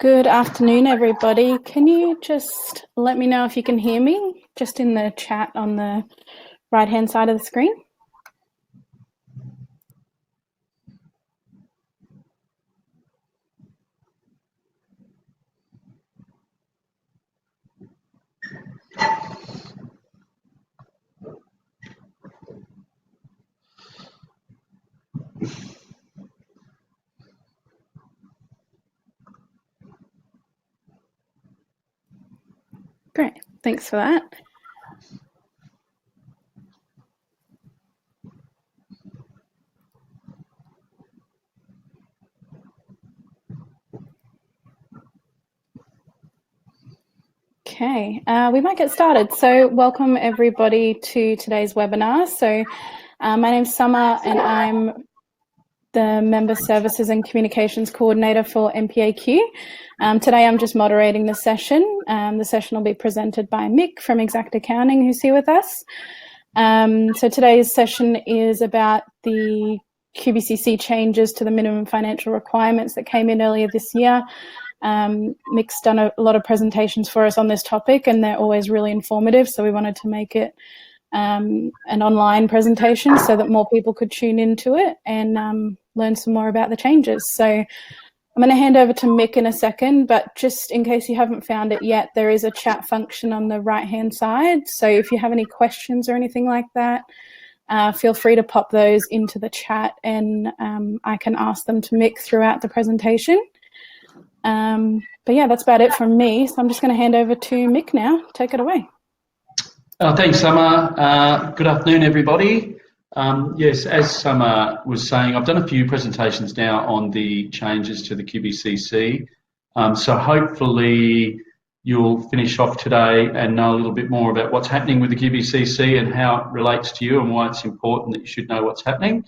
Good afternoon, everybody. Can you just let me know if you can hear me, just in the chat on the right-hand side of the screen? Great, thanks for that. Okay, we might get started. So welcome everybody to today's webinar. So my name's Summer and I'm the Member Services and Communications Coordinator for MPAQ. Today I'm just moderating the session. The session will be presented by Mick from Xact Accounting, who's here with us. So today's session is about the QBCC changes to the minimum financial requirements that came in earlier this year. Mick's done a lot of presentations for us on this topic and they're always really informative, so we wanted to make it an online presentation so that more people could tune into it and learn some more about the changes. So I'm going to hand over to Mick in a second, but just in case you haven't found it yet, there is a chat function on the right-hand side. So if you have any questions or anything like that, feel free to pop those into the chat and I can ask them to Mick throughout the presentation. But yeah, that's about it from me. So I'm just going to hand over to Mick now. Take it away. Thanks, Summer. Good afternoon, everybody. Yes, as Summer was saying, I've done a few presentations now on the changes to the QBCC. So hopefully you'll finish off today and know a little bit more about what's happening with the QBCC and how it relates to you and why it's important that you should know what's happening.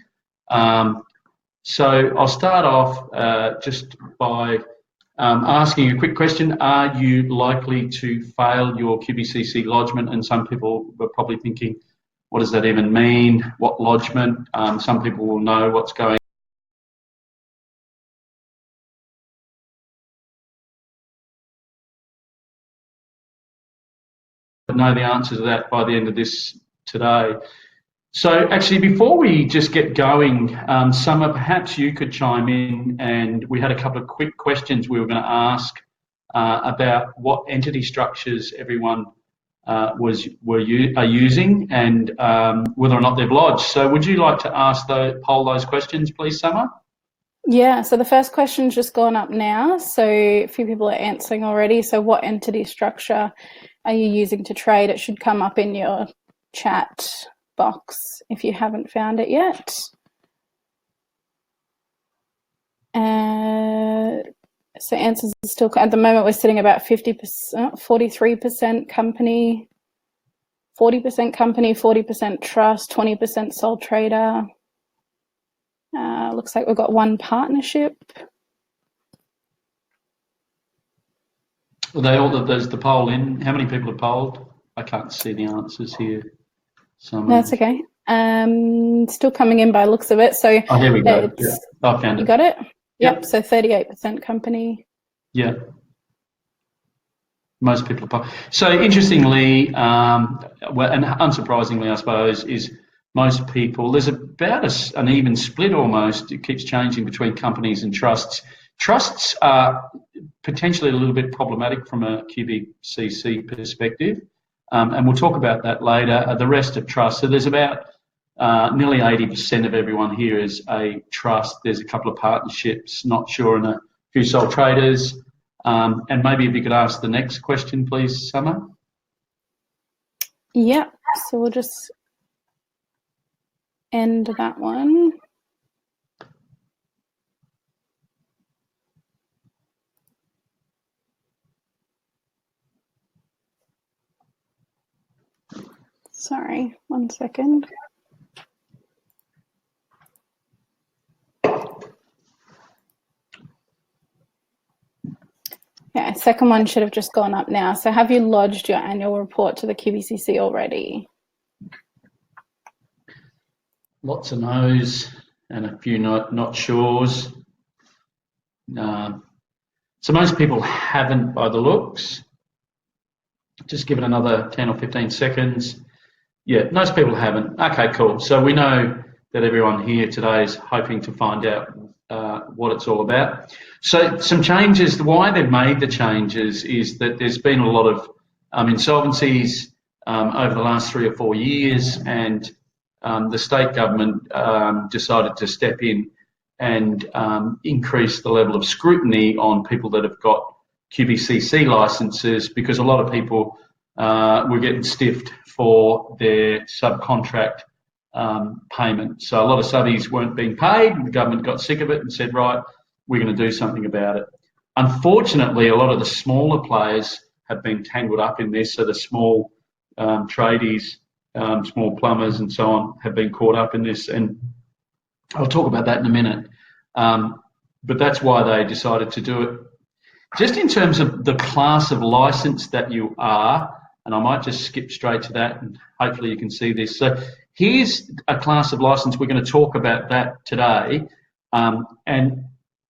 So I'll start off just by asking a quick question. Are you likely to fail your QBCC lodgement? And some people were probably thinking, what does that even mean? What lodgement? Some people will know what's going on. Know the answer to that by the end of this today. So actually, before we just get going, Summer, perhaps you could chime in, and we had a couple of quick questions we were going to ask about what entity structures everyone are using and whether or not they've lodged. So would you like to poll those questions, please, Summer? Yeah, so the first question's just gone up now. So a few people are answering already. So what entity structure are you using to trade? It should come up in your chat box if you haven't found it yet. So answers are still, at the moment we're sitting about 50%, 43% company, 40% company, 40% trust, 20% sole trader. Looks like we've got one partnership. Are they all, there's the poll in. How many people have polled? I can't see the answers here. That's okay. Still coming in by looks of it. So oh, there we go. Yeah, I found it. You got it? Yep. So 38% company. Yeah. Most people are. So interestingly, and unsurprisingly, I suppose, is most people, there's about an even split almost. It keeps changing between companies and trusts. Trusts are potentially a little bit problematic from a QBCC perspective. And we'll talk about that later. The rest of trusts, so there's about nearly 80% of everyone here is a trust. There's a couple of partnerships, not sure, and a few sole traders. And maybe if you could ask the next question, please, Summer. Yeah, so we'll just end that one. Sorry, 1 second. Yeah, second one should have just gone up now. So have you lodged your annual report to the QBCC already? Lots of no's and a few not sure's. So most people haven't by the looks. Just give it another 10 or 15 seconds. Yeah, most people haven't. Okay, cool. So we know that everyone here today is hoping to find out what it's all about. So some changes, why they've made the changes is that there's been a lot of insolvencies over the last 3 or 4 years, and the state government decided to step in and increase the level of scrutiny on people that have got QBCC licenses, because a lot of people were getting stiffed for their subcontract payment. So a lot of subbies weren't being paid. The government got sick of it and said, right, we're going to do something about it. Unfortunately, a lot of the smaller players have been tangled up in this. So the small tradies, small plumbers and so on have been caught up in this. And I'll talk about that in a minute. But that's why they decided to do it. Just in terms of the class of license that you are, and I might just skip straight to that and hopefully you can see this. So here's a class of license. We're going to talk about that today. And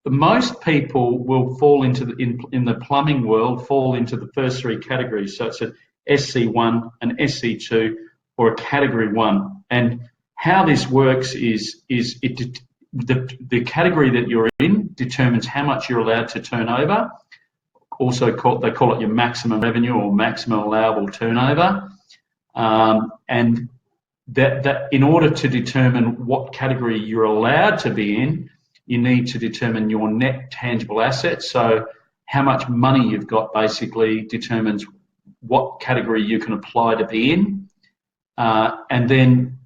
most people will fall into, in the plumbing world, fall into the first 3 categories. So it's an SC1, an SC2, or a Category 1. And how this works is the category that you're in determines how much you're allowed to turn over. Also, they call it your maximum revenue or maximum allowable turnover. And that in order to determine what category you're allowed to be in, you need to determine your net tangible assets. So how much money you've got basically determines what category you can apply to be in. And then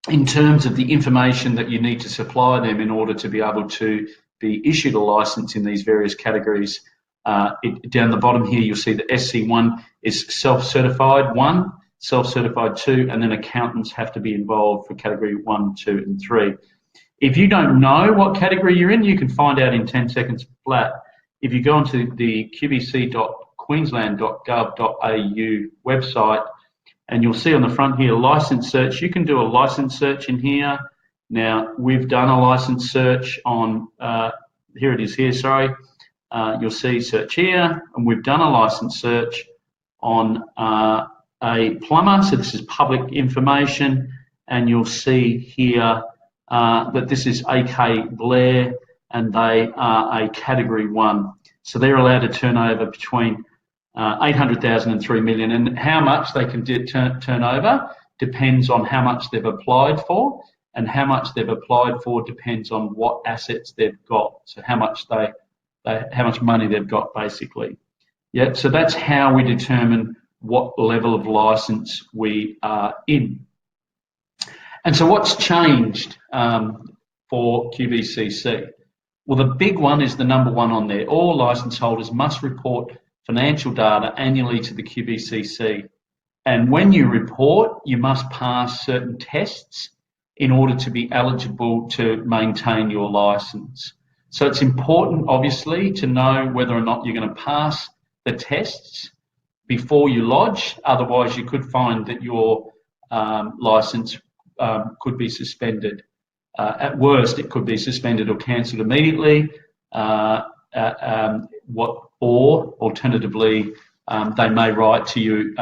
in terms of the information that you need to supply them in order to be able to be issued a license in these various categories, down the bottom here you'll see that SC1 is self-certified 1, self-certified 2, and then accountants have to be involved for category 1, 2 and 3. If you don't know what category you're in, you can find out in 10 seconds flat. If you go onto the qbc.queensland.gov.au website, and you'll see on the front here license search, you can do a license search in here. Now we've done a license search on, here it is here, sorry. You'll see search here, and we've done a license search on a plumber. So this is public information, and you'll see here that this is AK Blair, and they are a Category 1. So they're allowed to turn over between 800,000 and 3 million, and how much they can turn over depends on how much they've applied for, and how much they've applied for depends on what assets they've got. So how much how much money they've got basically. Yeah, so that's how we determine what level of license we are in. And so what's changed for QBCC? Well, the big one is the number 1 on there. All license holders must report financial data annually to the QBCC. And when you report, you must pass certain tests in order to be eligible to maintain your license. So it's important, obviously, to know whether or not you're going to pass the tests before you lodge. Otherwise, you could find that your license could be suspended. At worst, it could be suspended or cancelled immediately. Or alternatively, they may write to you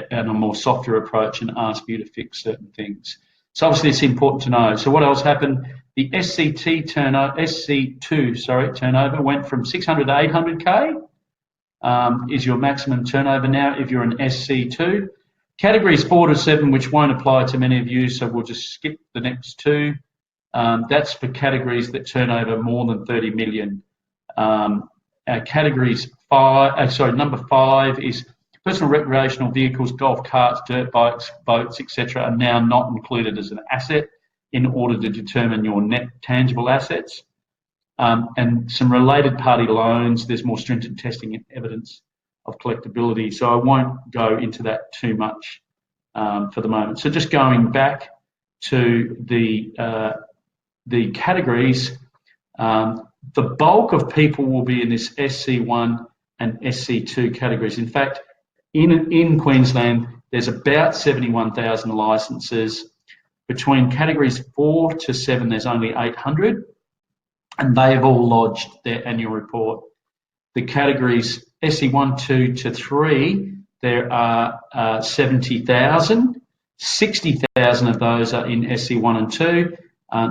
in a more softer approach and ask you to fix certain things. So obviously, it's important to know. So what else happened? The SC2 turnover went from 600 to 800K. Is your maximum turnover now if you're an SC2. Categories 4 to 7, which won't apply to many of you, so we'll just skip the next 2. That's for categories that turn over more than 30 million. Categories 5, number 5 is personal recreational vehicles, golf carts, dirt bikes, boats, etc. are now not included as an asset in order to determine your net tangible assets. And some related party loans, there's more stringent testing and evidence of collectability. So I won't go into that too much for the moment. So just going back to the categories, the bulk of people will be in this SC1 and SC2 categories. In fact, in Queensland, there's about 71,000 licences. Between categories 4 to 7, there's only 800, and they've all lodged their annual report. The categories SE1, 2 to 3, there are 70,000. 60,000 of those are in SE1 and 2.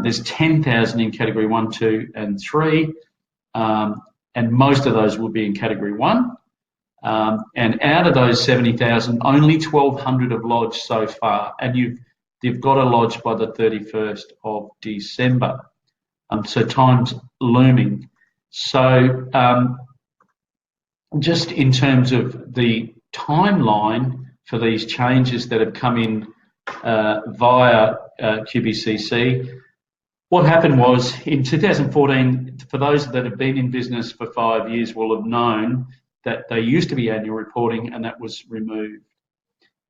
There's 10,000 in category 1, 2 and 3. And most of those will be in category 1. And out of those 70,000, only 1,200 have lodged so far. And you've got to lodge by the 31st of December. So time's looming. So just in terms of the timeline for these changes that have come in via QBCC, what happened was in 2014, for those that have been in business for 5 years will have known that they used to be annual reporting and that was removed.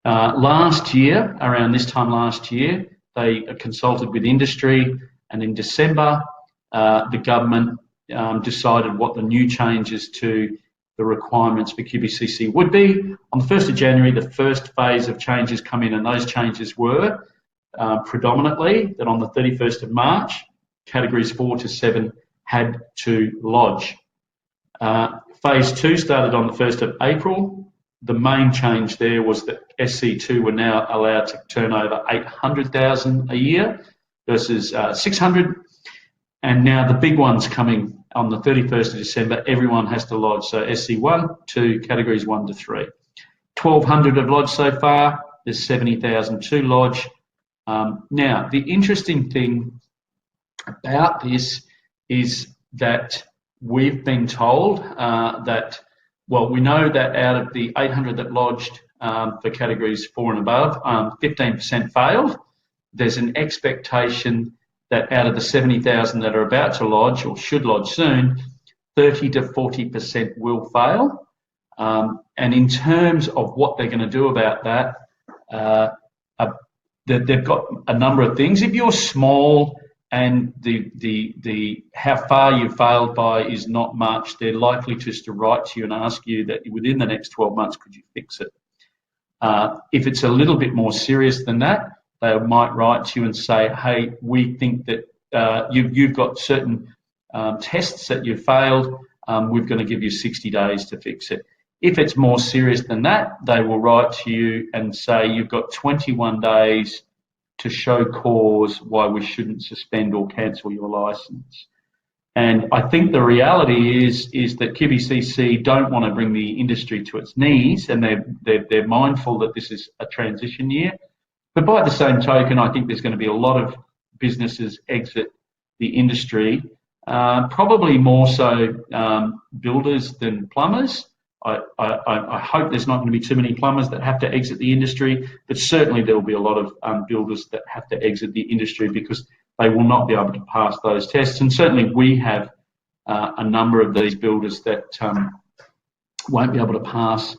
Last year, around this time last year, they consulted with industry, and in December, the government decided what the new changes to the requirements for QBCC would be. On the 1st of January, the first phase of changes come in, and those changes were predominantly that on the 31st of March, categories 4 to 7 had to lodge. Phase 2 started on the 1st of April. The main change there was that SC2 were now allowed to turn over 800,000 a year versus 600. And now the big one's coming on the 31st of December. Everyone has to lodge. So SC1, 2, categories 1 to 3. 1,200 have lodged so far. There's 70,000 to lodge. Now, the interesting thing about this is that we've been told that, well, we know that out of the 800 that lodged for categories 4 and above, 15% failed. There's an expectation that out of the 70,000 that are about to lodge or should lodge soon, 30 to 40% will fail. And in terms of what they're going to do about that, they've got a number of things. If you're small and the how far you failed by is not much, they're likely just to write to you and ask you that within the next 12 months, could you fix it? If it's a little bit more serious than that, they might write to you and say, hey, we think that you've got certain tests that you've failed. We're going to give you 60 days to fix it. If it's more serious than that, they will write to you and say you've got 21 days to show cause why we shouldn't suspend or cancel your license. And I think the reality is that QBCC don't want to bring the industry to its knees, and they're mindful that this is a transition year. But by the same token, I think there's going to be a lot of businesses exit the industry, probably more so builders than plumbers. I hope there's not going to be too many plumbers that have to exit the industry, but certainly there will be a lot of builders that have to exit the industry because they will not be able to pass those tests. And certainly we have a number of these builders that won't be able to pass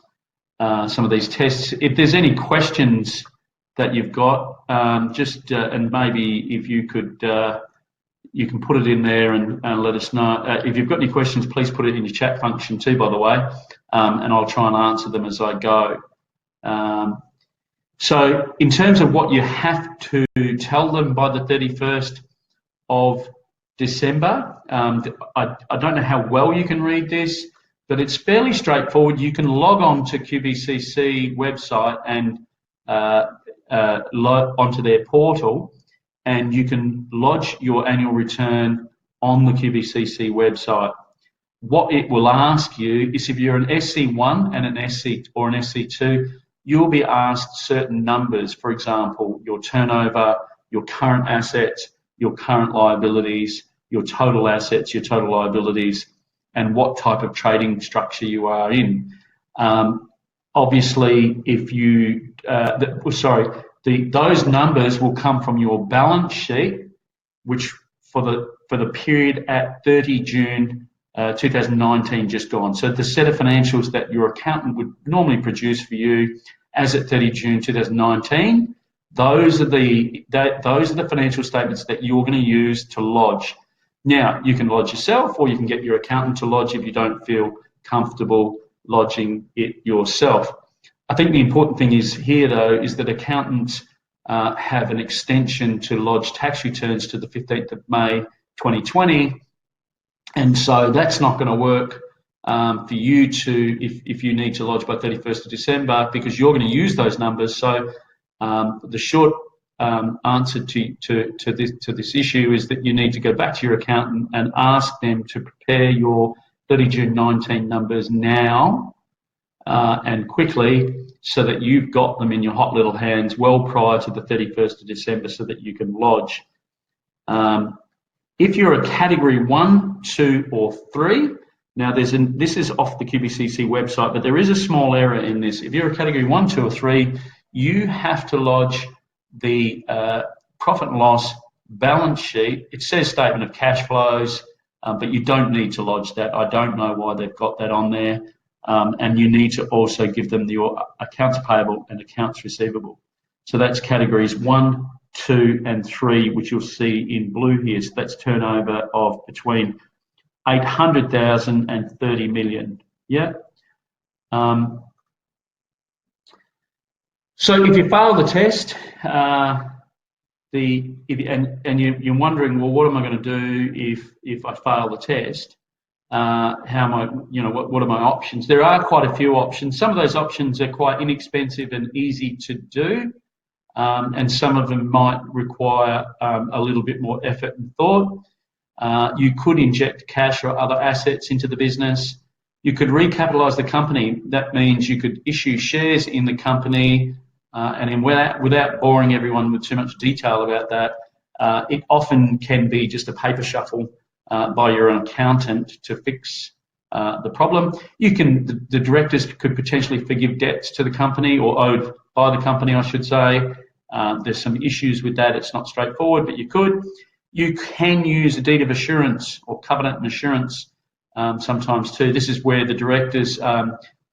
some of these tests. If there's any questions that you've got, and maybe if you could, you can put it in there and let us know. If you've got any questions, please put it in your chat function too, by the way, and I'll try and answer them as I go. So in terms of what you have to tell them by the 31st of December, I don't know how well you can read this, but it's fairly straightforward. You can log on to QBCC website and log onto their portal, and you can lodge your annual return on the QBCC website. What it will ask you is if you're an SC1 and an SC or an SC2, you'll be asked certain numbers. For example, your turnover, your current assets, your current liabilities, your total assets, your total liabilities, and what type of trading structure you are in. Obviously, if you, those numbers will come from your balance sheet, which for the period at 30 June 2019 just gone. So the set of financials that your accountant would normally produce for you as at 30 June 2019, those are the financial statements that you're going to use to lodge. Now, you can lodge yourself, or you can get your accountant to lodge if you don't feel comfortable lodging it yourself. I think the important thing is here, though, is that accountants have an extension to lodge tax returns to the 15th of May 2020, and so that's not going to work for you to, if you need to lodge by 31st of December, because you're going to use those numbers. So the short answer to this issue is that you need to go back to your accountant and ask them to prepare your 30 June 19 numbers now and quickly, so that you've got them in your hot little hands well prior to the 31st of December so that you can lodge. If you're a category 1, 2 or 3, now this is off the QBCC website, but there is a small error in this. If you're a category 1, 2 or 3, you have to lodge the profit and loss balance sheet. It says statement of cash flows, but you don't need to lodge that. I don't know why they've got that on there. And you need to also give them your accounts payable and accounts receivable. So that's categories 1, 2 and 3, which you'll see in blue here. So that's turnover of between 800,000 and 30 million. Yeah. So if you fail the test, you're wondering, well, what am I going to do if I fail the test? How am I, what are my options? There are quite a few options. Some of those options are quite inexpensive and easy to do, and some of them might require a little bit more effort and thought. You could inject cash or other assets into the business. You could recapitalise the company. That means you could issue shares in the company, and without boring everyone with too much detail about that, it often can be just a paper shuffle by your accountant to fix the problem. The directors could potentially forgive debts to the company, or owed by the company, I should say. There's some issues with that. It's not straightforward, but you could. You can use a deed of assurance or covenant and assurance sometimes too. This is where the directors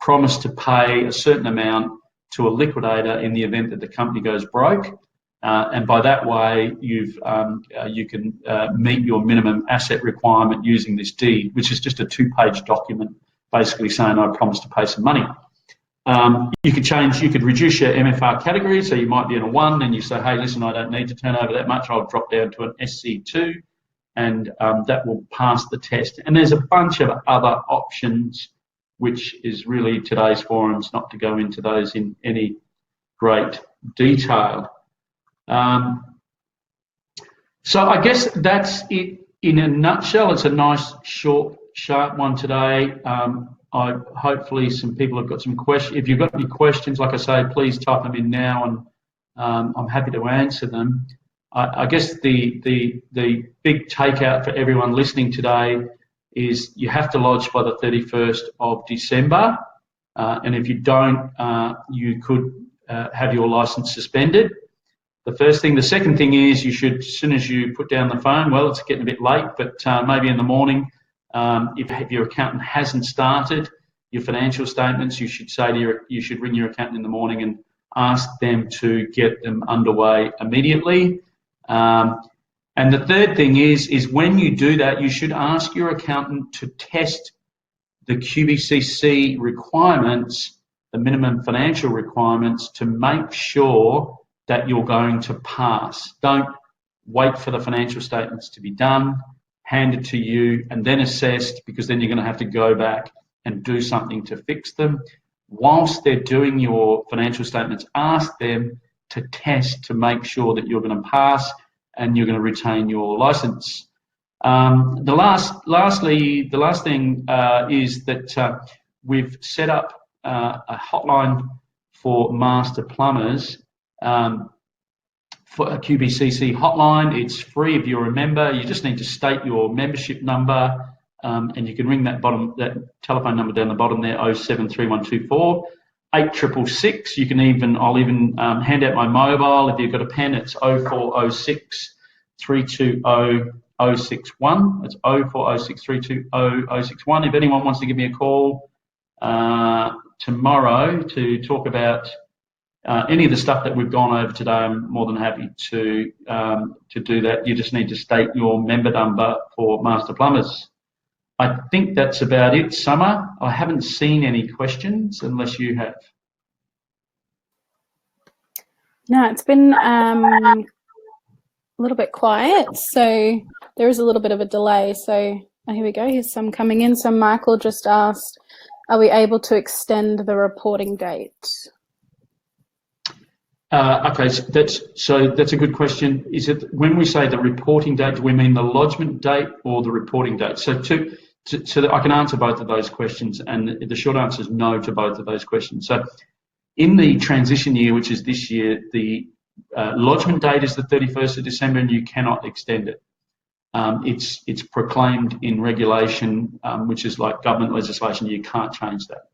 promise to pay a certain amount to a liquidator in the event that the company goes broke. And by that way, you can meet your minimum asset requirement using this deed, which is just a 2-page document basically saying I promise to pay some money. You could reduce your MFR category, so you might be in a 1 and you say, hey, listen, I don't need to turn over that much, I'll drop down to an SC2, and that will pass the test. And there's a bunch of other options, which is really today's forums not to go into those in any great detail. So I guess that's it in a nutshell. It's a nice, short, sharp one today. Hopefully some people have got some questions. If you've got any questions, like I say, please type them in now, and I'm happy to answer them. I guess the big takeout for everyone listening today is you have to lodge by the 31st of December, and if you don't, you could have your license suspended. The first thing. The second thing is you should, as soon as you put down the phone, well, it's getting a bit late, but maybe in the morning, if your accountant hasn't started your financial statements, you should ring your accountant in the morning and ask them to get them underway immediately. And the third thing is when you do that, you should ask your accountant to test the QBCC requirements, the minimum financial requirements, to make sure that you're going to pass. Don't wait for the financial statements to be done, handed to you, and then assessed, because then you're going to have to go back and do something to fix them. Whilst they're doing your financial statements, ask them to test to make sure that you're going to pass and you're going to retain your license. The last thing is that we've set up a hotline for master plumbers, for a QBCC hotline. It's free if you're a member. You just need to state your membership number, and you can ring that telephone number down the bottom there, 073124 8666. You can I'll even hand out my mobile. If you've got a pen, it's 0406 320 061. It's 0406 320 061. If anyone wants to give me a call tomorrow to talk about any of the stuff that we've gone over today, I'm more than happy to do that. You just need to state your member number for Master Plumbers. I think that's about it, Summer. I haven't seen any questions unless you have. No, it's been a little bit quiet, so there is a little bit of a delay. So Oh, here we go. Here's some coming in. So Michael just asked, are we able to extend the reporting date? Okay, so that's a good question. Is it when we say the reporting date, do we mean the lodgement date or the reporting date? So I can answer both of those questions, and the short answer is no to both of those questions. So in the transition year, which is this year, the lodgement date is the 31st of December, and you cannot extend it. It's proclaimed in regulation, which is like government legislation. You can't change that.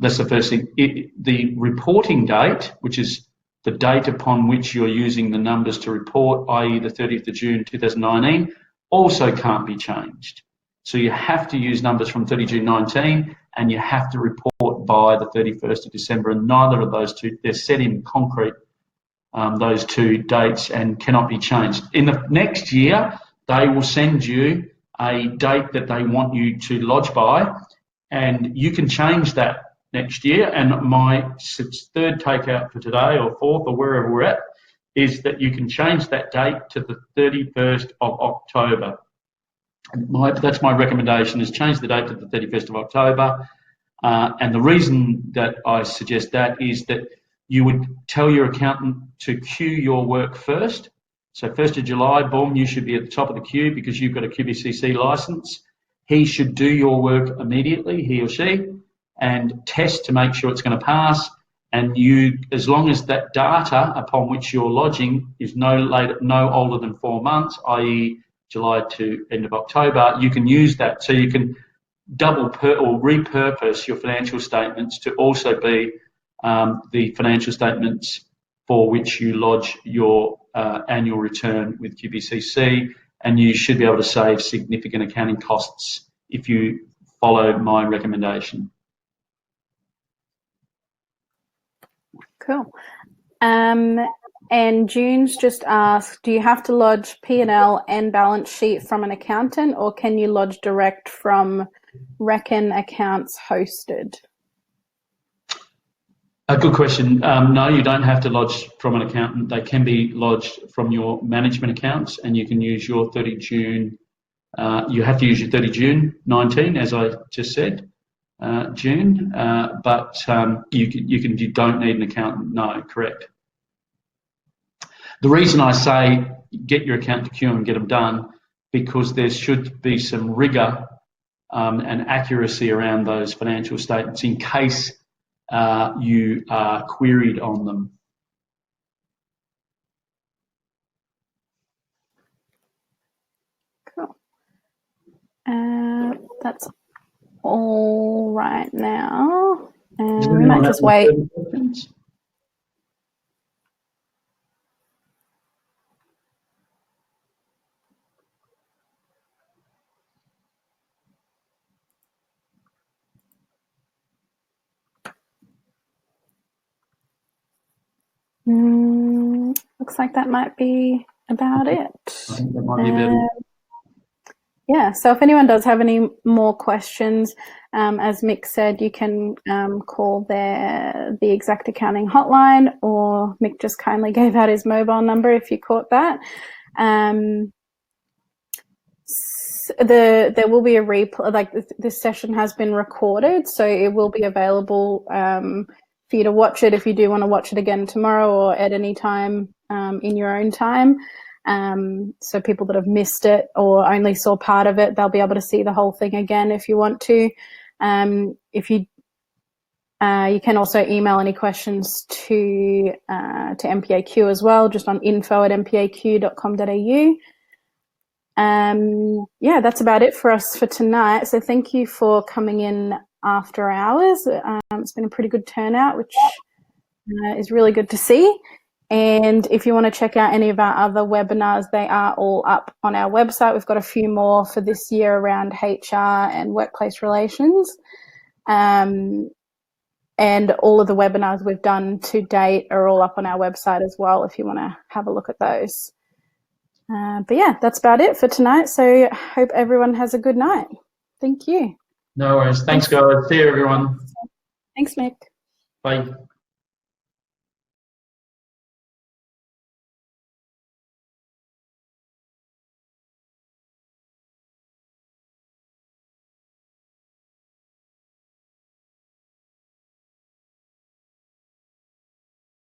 That's the first thing. The reporting date, which is the date upon which you're using the numbers to report, i.e. the 30th of June 2019, also can't be changed. So you have to use numbers from 30 June 19, and you have to report by the 31st of December, and neither of those two, they're set in concrete, those two dates, and cannot be changed. In the next year, they will send you a date that they want you to lodge by, and you can change that next year. And my third takeout for today, or fourth, or wherever we're at, is that you can change that date to the 31st of October. That's my recommendation, is change the date to the 31st of October. And the reason that I suggest that is that you would tell your accountant to queue your work first. So 1st of July, boom, you should be at the top of the queue because you've got a QBCC license. He should do your work immediately, he or she, and test to make sure it's going to pass. And you, as long as that data upon which you're lodging is no older than 4 months, i.e. July to end of October, you can use that. So you can or repurpose your financial statements to also be the financial statements for which you lodge your annual return with QBCC, and you should be able to save significant accounting costs if you follow my recommendation. Cool. And June's just asked, do you have to lodge P&L and balance sheet from an accountant, or can you lodge direct from Reckon Accounts hosted? A good question. No, you don't have to lodge from an accountant. They can be lodged from your management accounts, and you can use your 30 June. You have to use your 30 June 19, as I just said, June. But you don't need an accountant. No, correct. The reason I say get your accountant to queue and get them done, because there should be some rigour and accuracy around those financial statements in case you are queried on them. Cool. That's all right now. We might just wait. Looks like that might be about it. I think that might be about it. Yeah, so if anyone does have any more questions, as Mick said, you can call the Xact Accounting hotline, or Mick just kindly gave out his mobile number if you caught that. There will be a replay, like this session has been recorded, so it will be available for you to watch it if you do want to watch it again tomorrow or at any time in your own time. So people that have missed it or only saw part of it, they'll be able to see the whole thing again if you want to. If you can also email any questions to MPAQ as well, just on info@mpaq.com.au. Yeah, that's about it for us for tonight. So thank you for coming in after hours. It's been a pretty good turnout, which is really good to see. And if you want to check out any of our other webinars, they are all up on our website. We've got a few more for this year around HR and workplace relations. And all of the webinars we've done to date are all up on our website as well if you want to have a look at those. But yeah, that's about it for tonight. So I hope everyone has a good night. Thank you. No worries. Thanks, guys. See you, everyone. Thanks, Mick. Bye.